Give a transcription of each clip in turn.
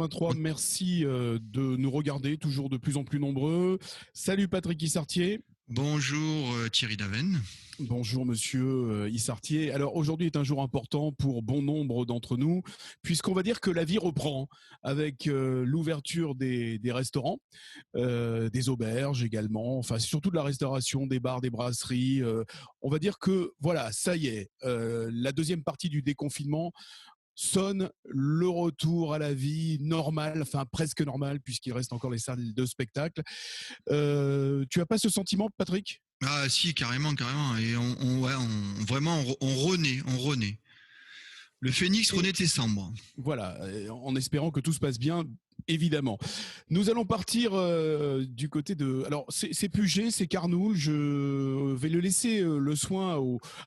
83, merci de nous regarder, toujours de plus en plus nombreux. Salut Patrick Issartier. Bonjour Thierry Daven. Bonjour Monsieur Issartier. Alors aujourd'hui est un jour important pour bon nombre d'entre nous, puisqu'on va dire que la vie reprend avec l'ouverture des restaurants, des auberges également, enfin surtout de la restauration, des bars, des brasseries. On va dire que voilà, ça y est, la deuxième partie du déconfinement sonne, le retour à la vie normale, enfin presque normale, puisqu'il reste encore les salles de spectacle. Tu as pas ce sentiment, Patrick ? Ah si, carrément. Et vraiment, on renaît. Le phénix renaît de ses cendres. Voilà, en espérant que tout se passe bien, évidemment. Nous allons partir du côté de... Alors, c'est Puget, c'est Carnoul. Je vais le laisser le soin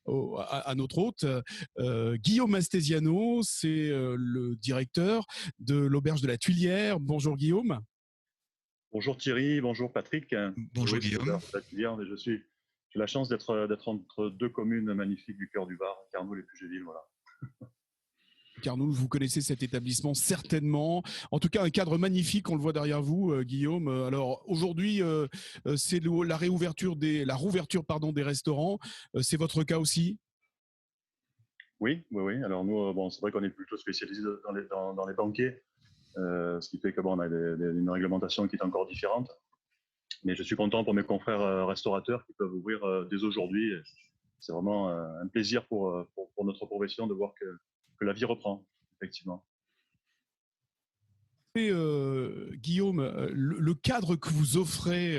à notre hôte. Guillaume Mastésiano, c'est le directeur de l'auberge de la Tuilière. Bonjour Guillaume. Bonjour Thierry, bonjour Patrick. Bonjour Guillaume. J'ai la chance d'être entre deux communes magnifiques du cœur du Var, Carnoul et Pugéville, voilà. Carnoul, vous connaissez cet établissement certainement. En tout cas, un cadre magnifique, on le voit derrière vous, Guillaume. Alors aujourd'hui, c'est la rouverture des restaurants. C'est votre cas aussi ? Oui. Alors nous, c'est vrai qu'on est plutôt spécialisé dans les banquets, ce qui fait que on a une réglementation qui est encore différente. Mais je suis content pour mes confrères restaurateurs qui peuvent ouvrir dès aujourd'hui. C'est vraiment un plaisir pour notre profession de voir que la vie reprend, effectivement. Et Guillaume, le cadre que vous offrez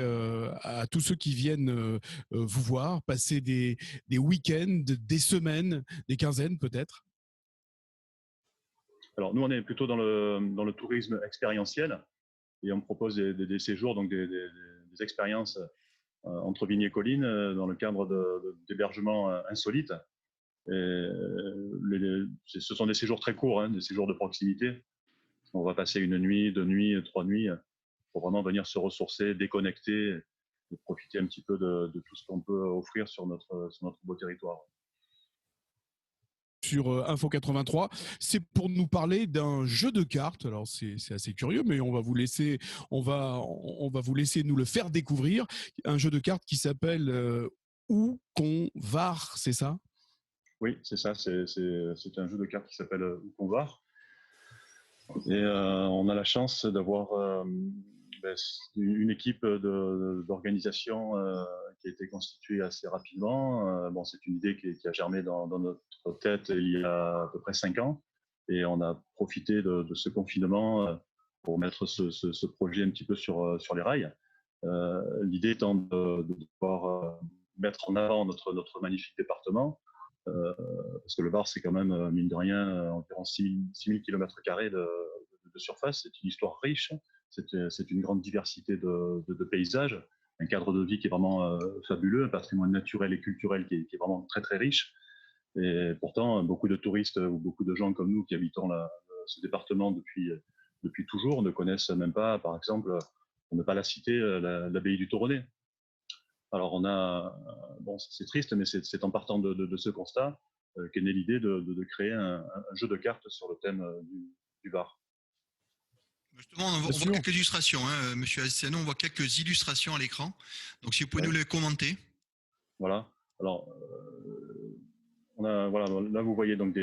à tous ceux qui viennent vous voir, passer des week-ends, des semaines, des quinzaines peut-être ? Alors nous, on est plutôt dans le tourisme expérientiel et on propose des séjours, donc des expériences entre vignes et collines dans le cadre d'hébergements insolites. Et ce sont des séjours très courts, des séjours de proximité. On va passer 1 nuit, 2 nuits, 3 nuits pour vraiment venir se ressourcer, déconnecter et profiter un petit peu de tout ce qu'on peut offrir sur notre beau territoire. Sur Info 83, c'est pour nous parler d'un jeu de cartes. Alors c'est assez curieux, mais on va vous laisser nous le faire découvrir. Un jeu de cartes qui s'appelle Où qu'on var, c'est ça ? Oui, c'est ça. C'est un jeu de cartes qui s'appelle Où qu'on var. Et on a la chance d'avoir une équipe d'organisation qui a été constituée assez rapidement. C'est une idée qui a germé dans notre tête il y a à peu près 5 ans. Et on a profité de ce confinement pour mettre ce projet un petit peu sur les rails. L'idée étant de pouvoir mettre en avant notre magnifique département. Parce que le Var, c'est quand même, mine de rien, environ 6 000 km² de surface. C'est une histoire riche, c'est une grande diversité de paysages, un cadre de vie qui est vraiment fabuleux, un patrimoine naturel et culturel qui est vraiment très très riche. Et pourtant, beaucoup de touristes ou beaucoup de gens comme nous qui habitons ce département depuis toujours ne connaissent même pas, par exemple, pour ne pas la citer, l'abbaye du Toronnet. Alors c'est triste, mais c'est en partant de ce constat qu'est née l'idée de créer un jeu de cartes sur le thème du Var. Justement, on voit quelques illustrations, Monsieur Asciano, on voit quelques illustrations à l'écran. Donc si vous pouvez nous les commenter. Voilà. Alors là vous voyez donc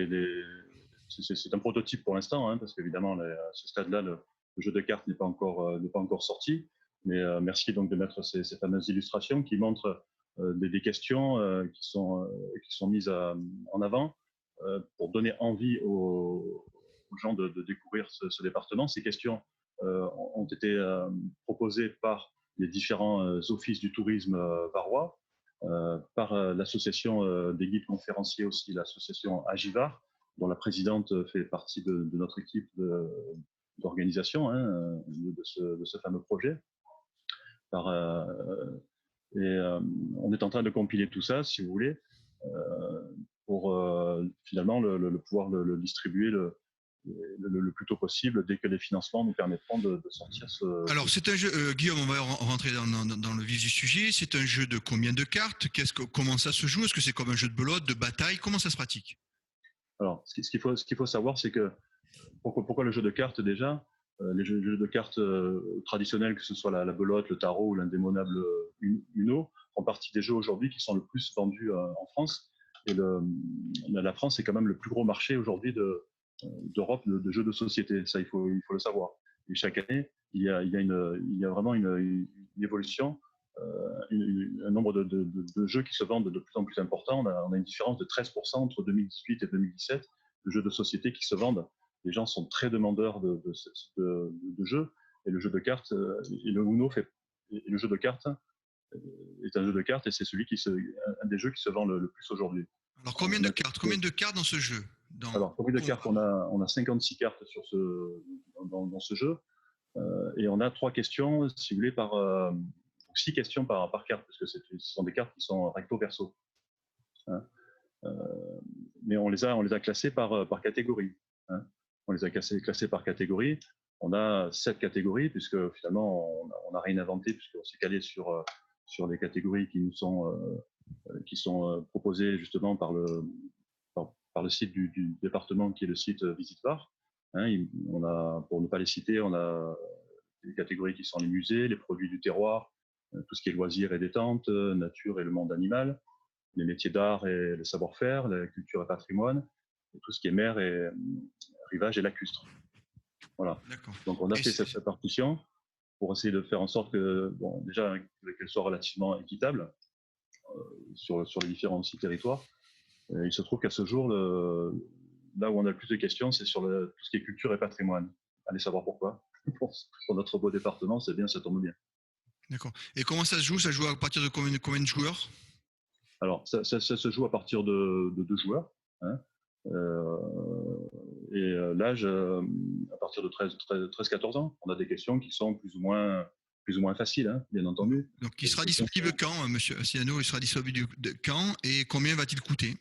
c'est un prototype pour l'instant, parce qu'évidemment à ce stade-là le jeu de cartes n'est pas encore sorti. Mais merci donc de mettre ces fameuses illustrations qui montrent des questions qui sont mises en avant pour donner envie aux gens de découvrir ce département. Ces questions ont été proposées par les différents offices du tourisme varois, par l'association des guides conférenciers aussi, l'association Agivar, dont la présidente fait partie de notre équipe d'organisation de ce fameux projet. On est en train de compiler tout ça, si vous voulez, pour finalement pouvoir le distribuer le plus tôt possible dès que les financements nous permettront de sortir ce... Alors, c'est un jeu, Guillaume, on va rentrer dans le vif du sujet. C'est un jeu de combien de cartes ? Comment ça se joue ? Est-ce que c'est comme un jeu de belote, de bataille ? Comment ça se pratique ? Alors, ce qu'il faut savoir, c'est que pourquoi le jeu de cartes déjà ? les jeux de cartes traditionnels, que ce soit la belote, le tarot ou l'indémoniable Uno, font partie des jeux aujourd'hui qui sont le plus vendus en France. Et la France est quand même le plus gros marché aujourd'hui d'Europe de jeux de société. Ça, il faut le savoir. Et chaque année, il y a vraiment une évolution, un nombre de jeux qui se vendent de plus en plus important. On a une différence de 13% entre 2018 et 2017 de jeux de société qui se vendent. Les gens sont très demandeurs de jeux, et le jeu de cartes et le Uno et le jeu de cartes est un jeu de cartes, et c'est un des jeux qui se vend le plus aujourd'hui. Alors combien de cartes dans ce jeu? Alors combien de cartes? On a 56 cartes dans ce jeu, et on a 3 questions, si vous voulez, 6 questions par carte, parce que ce sont des cartes qui sont recto verso. Hein, mais on les a classées par catégorie. Hein. On les a classées par catégorie. On a 7 catégories, puisque finalement, on n'a rien inventé, puisqu'on s'est calé sur les catégories qui sont proposées justement par le site du département, qui est le site Visite-Var. Hein, pour ne pas les citer, on a les catégories qui sont les musées, les produits du terroir, tout ce qui est loisirs et détente, nature et le monde animal, les métiers d'art et le savoir-faire, la culture et patrimoine, et tout ce qui est mer et rivage et lacustre. Voilà. Donc on a fait cette répartition pour essayer de faire en sorte que, déjà, qu'elle soit relativement équitable sur les différents territoires. Et il se trouve qu'à ce jour, là où on a le plus de questions, c'est sur tout ce qui est culture et patrimoine. Allez savoir pourquoi. Pour notre beau département, c'est bien, ça tombe bien. D'accord. Et comment ça se joue? Ça joue à partir de combien de joueurs? Alors, ça se joue à partir de 2 joueurs. Hein. Et l'âge, à partir de 13-14 ans. On a des questions qui sont plus ou moins faciles, hein, bien entendu. Donc, il sera disponible quand, monsieur Assiano? Il sera disponible quand, et combien va-t-il coûter?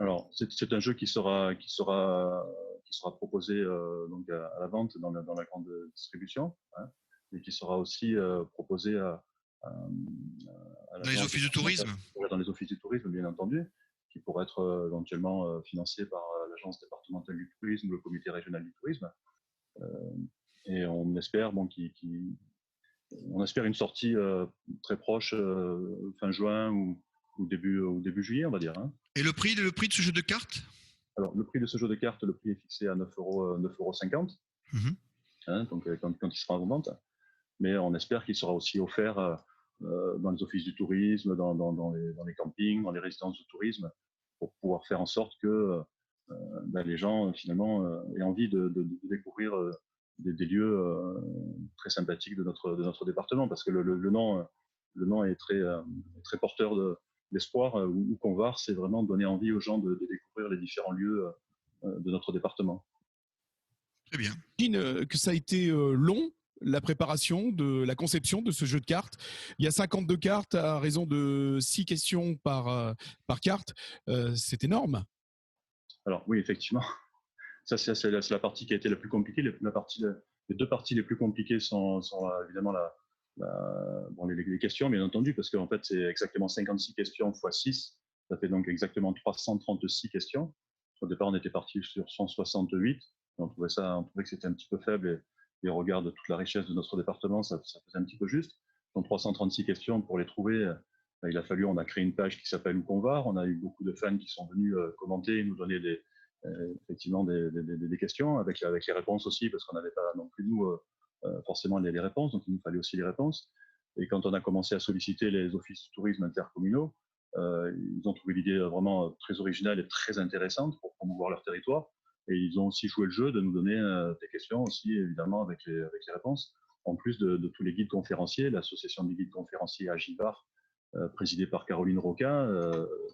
Alors, c'est un jeu qui sera proposé donc à la vente dans la grande distribution, hein, et qui sera aussi proposé dans les offices de tourisme. Dans les offices du tourisme, bien entendu, qui pourrait être éventuellement financé par l'agence départementale du tourisme ou le comité régional du tourisme. Et on espère on espère une sortie très proche, fin juin ou début juillet, on va dire. Hein. Et le prix de ce jeu de cartes? Alors, le prix de ce jeu de cartes, le prix est fixé à 9,50 €, hein, donc quand il sera en vente. Mais on espère qu'il sera aussi offert dans les offices du tourisme, dans les campings, dans les résidences de tourisme, pour pouvoir faire en sorte que les gens, finalement, aient envie de découvrir des lieux très sympathiques de notre département, parce que le nom est très porteur d'espoir. Où qu'on va, c'est vraiment donner envie aux gens de découvrir les différents lieux de notre département. Très bien. J'imagine que ça a été long, la préparation de la conception de ce jeu de cartes. Il y a 52 cartes à raison de 6 questions par carte. C'est énorme. Alors oui, effectivement. Ça, c'est la partie qui a été la plus compliquée. Les 2 parties les plus compliquées sont évidemment les questions, bien entendu, parce qu'en fait, c'est exactement 56 questions x 6. Ça fait donc exactement 336 questions. Au départ, on était parti sur 168. On trouvait que c'était un petit peu faible, et au regard de toute la richesse de notre département, ça faisait un petit peu juste. Donc 336 questions, pour les trouver, on a créé une page qui s'appelle Où qu'on va. On a eu beaucoup de fans qui sont venus commenter et nous donner effectivement des questions avec les réponses aussi, parce qu'on n'avait pas non plus nous forcément les réponses, donc il nous fallait aussi les réponses. Et quand on a commencé à solliciter les offices de tourisme intercommunaux, ils ont trouvé l'idée vraiment très originale et très intéressante pour promouvoir leur territoire. Et ils ont aussi joué le jeu de nous donner des questions aussi, évidemment, avec les réponses, en plus de tous les guides conférenciers. L'association des guides conférenciers Agivar, présidée par Caroline Roca,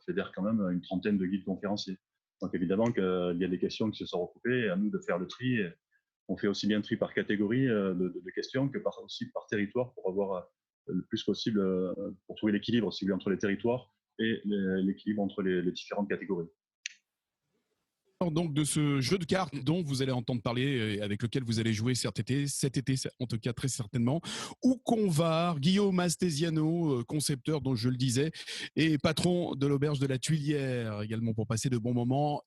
fédère quand même une 30aine de guides conférenciers. Donc évidemment qu'il y a des questions qui se sont recoupées, et à nous de faire le tri. On fait aussi bien le tri par catégorie de questions que aussi par territoire, pour avoir le plus possible, pour trouver l'équilibre, si vous voulez, entre les territoires et l'équilibre entre les différentes catégories. Donc de ce jeu de cartes dont vous allez entendre parler, avec lequel vous allez jouer cet été, en tout cas très certainement. Où qu'on va, Guillaume Astesiano, concepteur, dont je le disais, et patron de l'auberge de la Tuilière également, pour passer de bons moments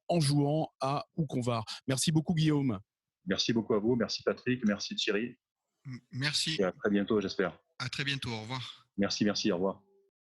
en jouant à Où qu'on va. Merci beaucoup, Guillaume. Merci beaucoup à vous. Merci Patrick. Merci Thierry. Merci. Et à très bientôt, j'espère. À très bientôt. Au revoir. Merci. Au revoir.